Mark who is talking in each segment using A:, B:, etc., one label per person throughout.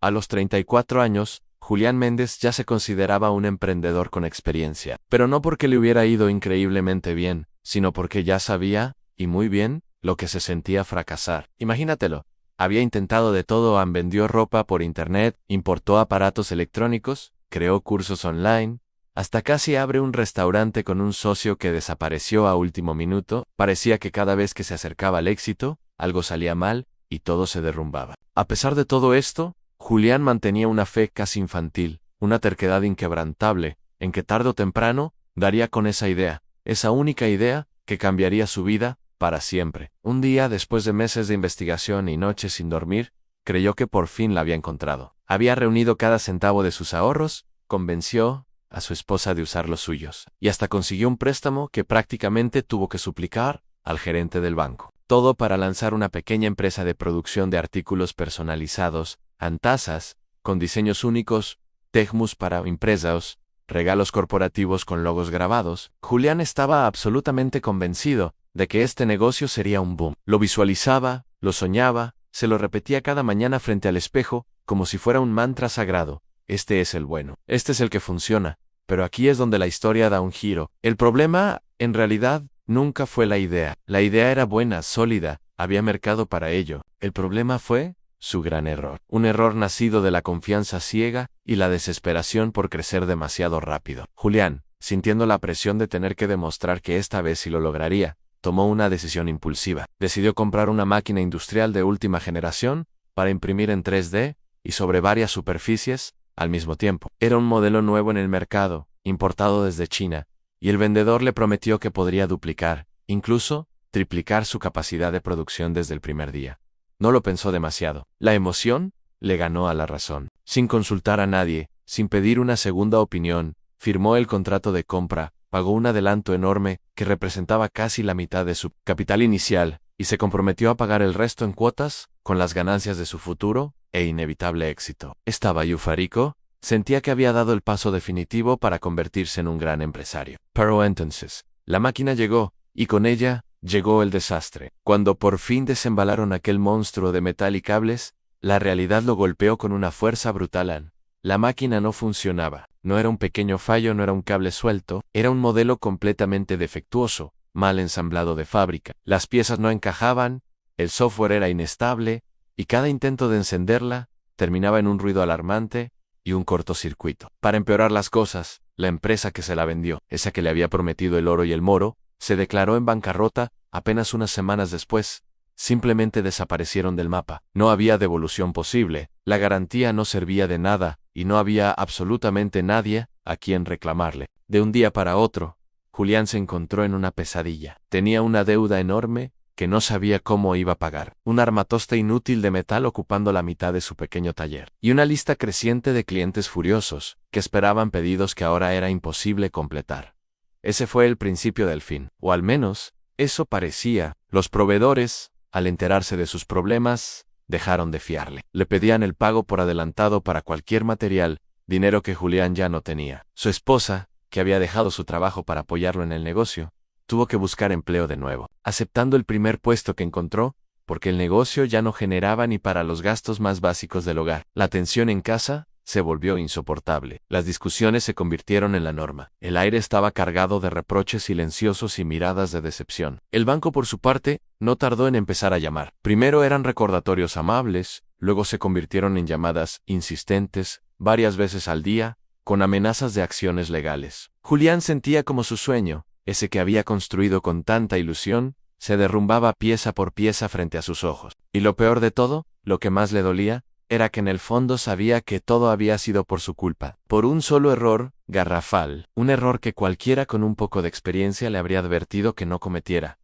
A: A los 34 años, Julián Méndez ya se consideraba un emprendedor con experiencia, pero no porque le hubiera ido increíblemente bien, sino porque ya sabía, y muy bien, lo que se sentía fracasar. Imagínatelo. Había intentado de todo, vendió ropa por internet, importó aparatos electrónicos, creó cursos online, hasta casi abre un restaurante con un socio que desapareció a último minuto. Parecía que cada vez que se acercaba al éxito, algo salía mal y todo se derrumbaba. A pesar de todo esto, Julián mantenía una fe casi infantil, una terquedad inquebrantable, en que tarde o temprano daría con esa idea, esa única idea que cambiaría su vida para siempre. Un día, después de meses de investigación y noches sin dormir, creyó que por fin la había encontrado. Había reunido cada centavo de sus ahorros, convenció a su esposa de usar los suyos, y hasta consiguió un préstamo que prácticamente tuvo que suplicar al gerente del banco. Todo para lanzar una pequeña empresa de producción de artículos personalizados, tazas, con diseños únicos, tecmus para empresas, regalos corporativos con logos grabados. Julián estaba absolutamente convencido de que este negocio sería un boom. Lo visualizaba, lo soñaba, se lo repetía cada mañana frente al espejo, como si fuera un mantra sagrado. Este es el bueno, este es el que funciona. Pero aquí es donde la historia da un giro. El problema, en realidad, nunca fue la idea. La idea era buena, sólida, había mercado para ello. El problema fue su gran error. Un error nacido de la confianza ciega y la desesperación por crecer demasiado rápido. Julián, sintiendo la presión de tener que demostrar que esta vez sí lo lograría, tomó una decisión impulsiva. Decidió comprar una máquina industrial de última generación para imprimir en 3D y sobre varias superficies al mismo tiempo. Era un modelo nuevo en el mercado, importado desde China, y el vendedor le prometió que podría duplicar, incluso triplicar su capacidad de producción desde el primer día. No lo pensó demasiado. La emoción le ganó a la razón. Sin consultar a nadie, sin pedir una segunda opinión, firmó el contrato de compra, pagó un adelanto enorme que representaba casi la mitad de su capital inicial, y se comprometió a pagar el resto en cuotas, con las ganancias de su futuro e inevitable éxito. Estaba eufórico, sentía que había dado el paso definitivo para convertirse en un gran empresario. Pero entonces, la máquina llegó, y con ella llegó el desastre. Cuando por fin desembalaron aquel monstruo de metal y cables, la realidad lo golpeó con una fuerza brutal. La máquina no funcionaba. No era un pequeño fallo, no era un cable suelto, era un modelo completamente defectuoso, mal ensamblado de fábrica. Las piezas no encajaban, el software era inestable, y cada intento de encenderla terminaba en un ruido alarmante y un cortocircuito. Para empeorar las cosas, la empresa que se la vendió, esa que le había prometido el oro y el moro, se declaró en bancarrota apenas unas semanas después. Simplemente desaparecieron del mapa. No había devolución posible, la garantía no servía de nada, y no había absolutamente nadie a quien reclamarle. De un día para otro, Julián se encontró en una pesadilla. Tenía una deuda enorme que no sabía cómo iba a pagar, un armatoste inútil de metal ocupando la mitad de su pequeño taller, y una lista creciente de clientes furiosos que esperaban pedidos que ahora era imposible completar. Ese fue el principio del fin, o al menos, eso parecía. Los proveedores, al enterarse de sus problemas, dejaron de fiarle. Le pedían el pago por adelantado para cualquier material, dinero que Julián ya no tenía. Su esposa, que había dejado su trabajo para apoyarlo en el negocio, tuvo que buscar empleo de nuevo, aceptando el primer puesto que encontró, porque el negocio ya no generaba ni para los gastos más básicos del hogar. La tensión en casa se volvió insoportable. Las discusiones se convirtieron en la norma. El aire estaba cargado de reproches silenciosos y miradas de decepción. El banco, por su parte, no tardó en empezar a llamar. Primero eran recordatorios amables, luego se convirtieron en llamadas insistentes, varias veces al día, con amenazas de acciones legales. Julián sentía como su sueño, ese que había construido con tanta ilusión, se derrumbaba pieza por pieza frente a sus ojos. Y lo peor de todo, lo que más le dolía, era que en el fondo sabía que todo había sido por su culpa, por un solo error, garrafal, un error que cualquiera con un poco de experiencia le habría advertido que no cometiera.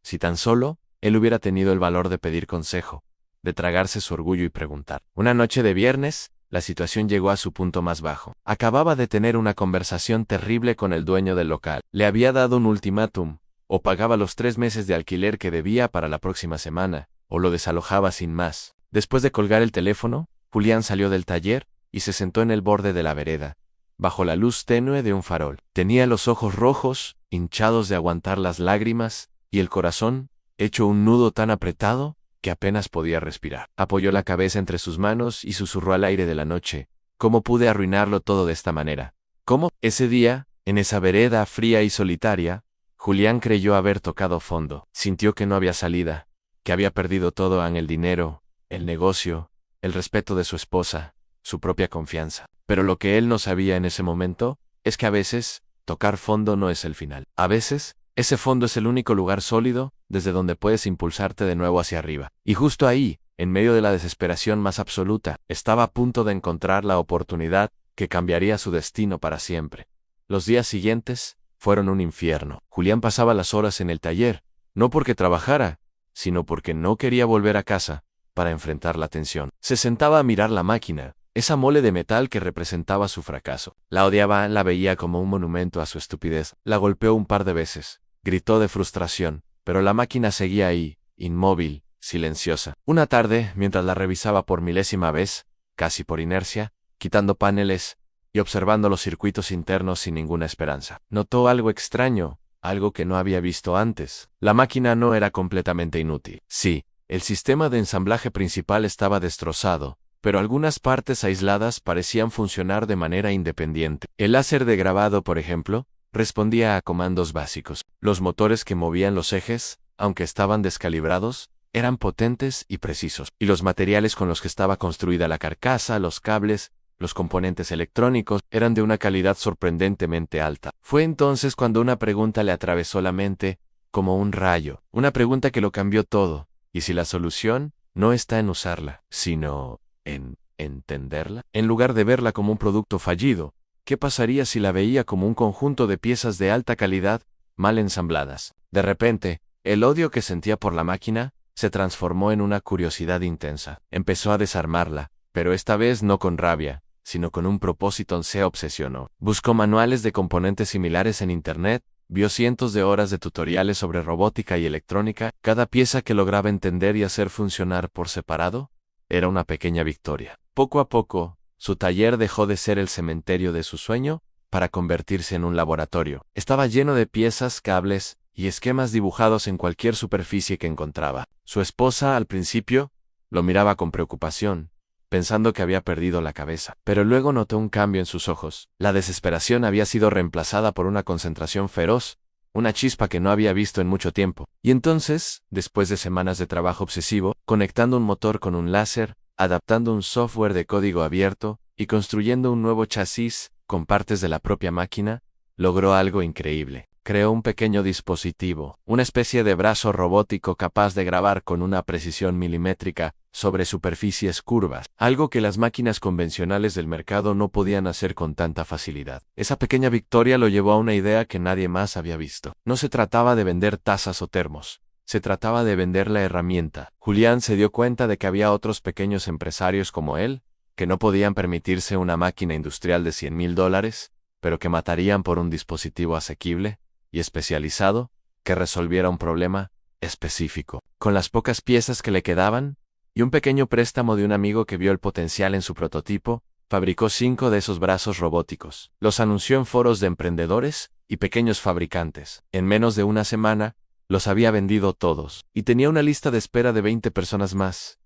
A: Si tan solo, él hubiera tenido el valor de pedir consejo, de tragarse su orgullo y preguntar. Una noche de viernes, la situación llegó a su punto más bajo. Acababa de tener una conversación terrible con el dueño del local. Le había dado un ultimátum: o pagaba los 3 meses de alquiler que debía para la próxima semana, o lo desalojaba sin más. Después de colgar el teléfono, Julián salió del taller y se sentó en el borde de la vereda, bajo la luz tenue de un farol. Tenía los ojos rojos, hinchados de aguantar las lágrimas, y el corazón, hecho un nudo tan apretado que apenas podía respirar. Apoyó la cabeza entre sus manos y susurró al aire de la noche: ¿cómo pude arruinarlo todo de esta manera? ¿Cómo? Ese día, en esa vereda fría y solitaria, Julián creyó haber tocado fondo. Sintió que no había salida, que había perdido todo: el dinero, el negocio, el respeto de su esposa, su propia confianza. Pero lo que él no sabía en ese momento es que a veces tocar fondo no es el final. A veces, ese fondo es el único lugar sólido desde donde puedes impulsarte de nuevo hacia arriba. Y justo ahí, en medio de la desesperación más absoluta, estaba a punto de encontrar la oportunidad que cambiaría su destino para siempre. Los días siguientes fueron un infierno. Julián pasaba las horas en el taller, no porque trabajara, sino porque no quería volver a casa para enfrentar la tensión. Se sentaba a mirar la máquina, esa mole de metal que representaba su fracaso. La odiaba, la veía como un monumento a su estupidez. La golpeó un par de veces. Gritó de frustración, pero la máquina seguía ahí, inmóvil, silenciosa. Una tarde, mientras la revisaba por milésima vez, casi por inercia, quitando paneles y observando los circuitos internos sin ninguna esperanza, notó algo extraño, algo que no había visto antes. La máquina no era completamente inútil. Sí, el sistema de ensamblaje principal estaba destrozado, pero algunas partes aisladas parecían funcionar de manera independiente. El láser de grabado, por ejemplo, respondía a comandos básicos. Los motores que movían los ejes, aunque estaban descalibrados, eran potentes y precisos. Y los materiales con los que estaba construida la carcasa, los cables, los componentes electrónicos, eran de una calidad sorprendentemente alta. Fue entonces cuando una pregunta le atravesó la mente, como un rayo. Una pregunta que lo cambió todo. ¿Y si la solución no está en usarla, sino en entenderla? En lugar de verla como un producto fallido, ¿qué pasaría si la veía como un conjunto de piezas de alta calidad, mal ensambladas? De repente, el odio que sentía por la máquina se transformó en una curiosidad intensa. Empezó a desarmarla, pero esta vez no con rabia, sino con un propósito. Se obsesionó. Buscó manuales de componentes similares en Internet, vio cientos de horas de tutoriales sobre robótica y electrónica. Cada pieza que lograba entender y hacer funcionar por separado era una pequeña victoria. Poco a poco, su taller dejó de ser el cementerio de su sueño para convertirse en un laboratorio. Estaba lleno de piezas, cables y esquemas dibujados en cualquier superficie que encontraba. Su esposa, al principio, lo miraba con preocupación, pensando que había perdido la cabeza. Pero luego notó un cambio en sus ojos. La desesperación había sido reemplazada por una concentración feroz, una chispa que no había visto en mucho tiempo. Y entonces, después de semanas de trabajo obsesivo, conectando un motor con un láser, adaptando un software de código abierto y construyendo un nuevo chasis con partes de la propia máquina, logró algo increíble. Creó un pequeño dispositivo, una especie de brazo robótico capaz de grabar con una precisión milimétrica sobre superficies curvas, algo que las máquinas convencionales del mercado no podían hacer con tanta facilidad. Esa pequeña victoria lo llevó a una idea que nadie más había visto. No se trataba de vender tazas o termos. Se trataba de vender la herramienta. Julián se dio cuenta de que había otros pequeños empresarios como él, que no podían permitirse una máquina industrial de $100,000, pero que matarían por un dispositivo asequible y especializado que resolviera un problema específico. Con las pocas piezas que le quedaban, y un pequeño préstamo de un amigo que vio el potencial en su prototipo, fabricó 5 de esos brazos robóticos. Los anunció en foros de emprendedores y pequeños fabricantes. En menos de una semana, los había vendido todos, y tenía una lista de espera de 20 personas más.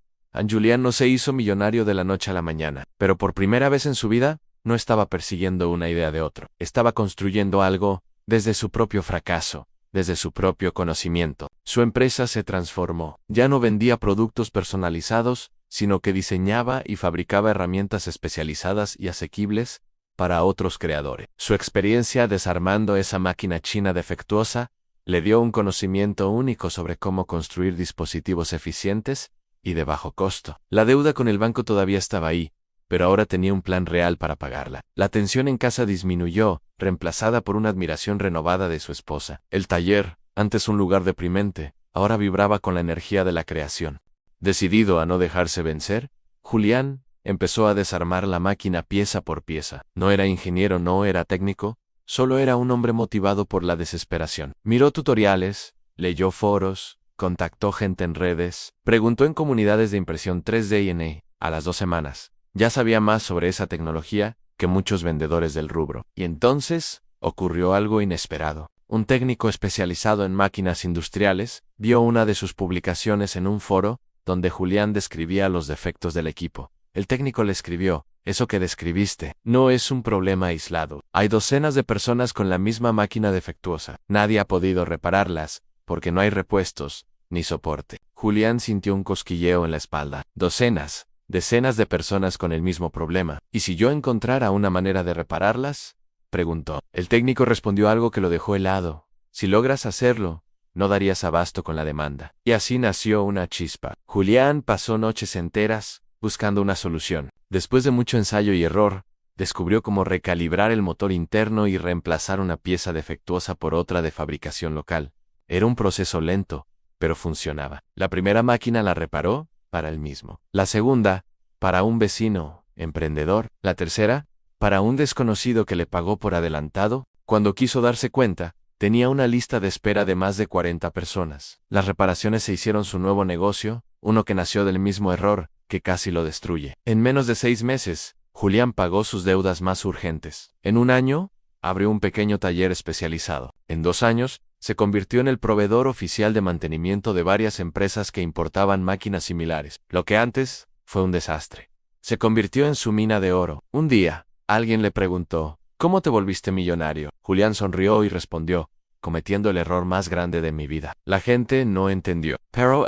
A: Julián no se hizo millonario de la noche a la mañana, pero por primera vez en su vida, no estaba persiguiendo una idea de otro. Estaba construyendo algo desde su propio fracaso, desde su propio conocimiento. Su empresa se transformó. Ya no vendía productos personalizados, sino que diseñaba y fabricaba herramientas especializadas y asequibles para otros creadores. Su experiencia desarmando esa máquina china defectuosa le dio un conocimiento único sobre cómo construir dispositivos eficientes y de bajo costo. La deuda con el banco todavía estaba ahí, pero ahora tenía un plan real para pagarla. La tensión en casa disminuyó, reemplazada por una admiración renovada de su esposa. El taller, antes un lugar deprimente, ahora vibraba con la energía de la creación. Decidido a no dejarse vencer, Julián empezó a desarmar la máquina pieza por pieza. No era ingeniero, no era técnico, solo era un hombre motivado por la desesperación. Miró tutoriales, leyó foros, contactó gente en redes, preguntó en comunidades de impresión 3D y a las 2 semanas. Ya sabía más sobre esa tecnología que muchos vendedores del rubro. Y entonces ocurrió algo inesperado. Un técnico especializado en máquinas industriales vio una de sus publicaciones en un foro donde Julián describía los defectos del equipo. El técnico le escribió: eso que describiste no es un problema aislado. Hay docenas de personas con la misma máquina defectuosa. Nadie ha podido repararlas, porque no hay repuestos, ni soporte. Julián sintió un cosquilleo en la espalda. Docenas, decenas de personas con el mismo problema. ¿Y si yo encontrara una manera de repararlas?, preguntó. El técnico respondió algo que lo dejó helado. Si logras hacerlo, no darías abasto con la demanda. Y así nació una chispa. Julián pasó noches enteras buscando una solución. Después de mucho ensayo y error, descubrió cómo recalibrar el motor interno y reemplazar una pieza defectuosa por otra de fabricación local. Era un proceso lento, pero funcionaba. La primera máquina la reparó para él mismo. La segunda, para un vecino, emprendedor. La tercera, para un desconocido que le pagó por adelantado. Cuando quiso darse cuenta, tenía una lista de espera de más de 40 personas. Las reparaciones se hicieron su nuevo negocio, uno que nació del mismo error, que casi lo destruye. En menos de 6 meses, Julián pagó sus deudas más urgentes. En un año, abrió un pequeño taller especializado. En 2 años, se convirtió en el proveedor oficial de mantenimiento de varias empresas que importaban máquinas similares. Lo que antes fue un desastre se convirtió en su mina de oro. Un día, alguien le preguntó: ¿cómo te volviste millonario? Julián sonrió y respondió: cometiendo el error más grande de mi vida. La gente no entendió. Pero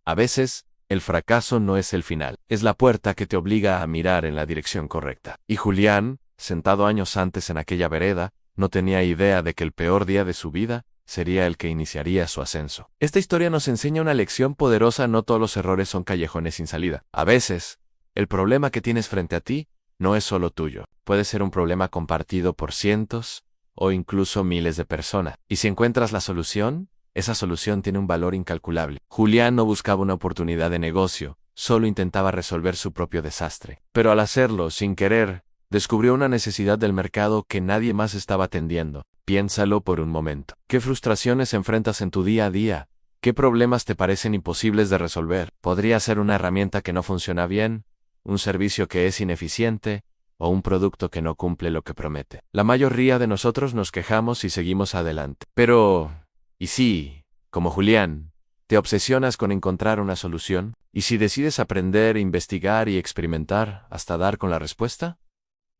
A: a veces, el fracaso no es el final, es la puerta que te obliga a mirar en la dirección correcta. Y Julián, sentado años antes en aquella vereda, no tenía idea de que el peor día de su vida sería el que iniciaría su ascenso. Esta historia nos enseña una lección poderosa: no todos los errores son callejones sin salida. A veces, el problema que tienes frente a ti no es solo tuyo. Puede ser un problema compartido por cientos o incluso miles de personas. Y si encuentras la solución, esa solución tiene un valor incalculable. Julián no buscaba una oportunidad de negocio, solo intentaba resolver su propio desastre. Pero al hacerlo, sin querer, descubrió una necesidad del mercado que nadie más estaba atendiendo. Piénsalo por un momento. ¿Qué frustraciones enfrentas en tu día a día? ¿Qué problemas te parecen imposibles de resolver? ¿Podría ser una herramienta que no funciona bien, un servicio que es ineficiente, o un producto que no cumple lo que promete? La mayoría de nosotros nos quejamos y seguimos adelante. Pero ¿y si, como Julián, te obsesionas con encontrar una solución? ¿Y si decides aprender, investigar y experimentar hasta dar con la respuesta?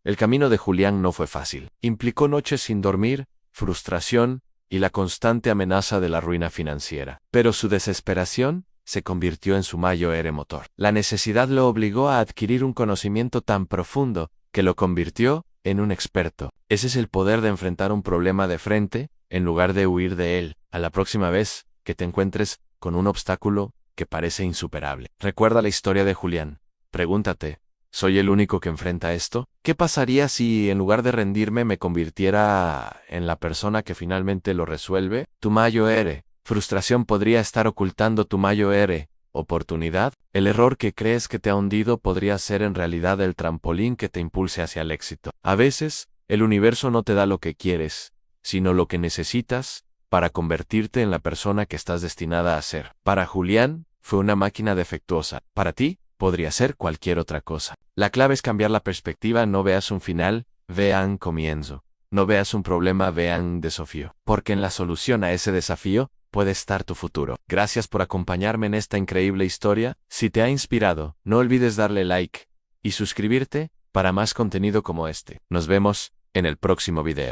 A: El camino de Julián no fue fácil. Implicó noches sin dormir, frustración y la constante amenaza de la ruina financiera. Pero su desesperación se convirtió en su mayor motor. La necesidad lo obligó a adquirir un conocimiento tan profundo que lo convirtió en un experto. Ese es el poder de enfrentar un problema de frente, en lugar de huir de él. A la próxima vez que te encuentres con un obstáculo que parece insuperable, recuerda la historia de Julián. Pregúntate: ¿soy el único que enfrenta esto? ¿Qué pasaría si, en lugar de rendirme, me convirtiera en la persona que finalmente lo resuelve? Tu mayor frustración podría estar ocultando tu mayor oportunidad. El error que crees que te ha hundido podría ser en realidad el trampolín que te impulse hacia el éxito. A veces, el universo no te da lo que quieres, sino lo que necesitas para convertirte en la persona que estás destinada a ser. Para Julián, fue una máquina defectuosa. Para ti, podría ser cualquier otra cosa. La clave es cambiar la perspectiva. No veas un final, vean comienzo. No veas un problema, vean desafío. Porque en la solución a ese desafío puede estar tu futuro. Gracias por acompañarme en esta increíble historia. Si te ha inspirado, no olvides darle like y suscribirte para más contenido como este. Nos vemos en el próximo video.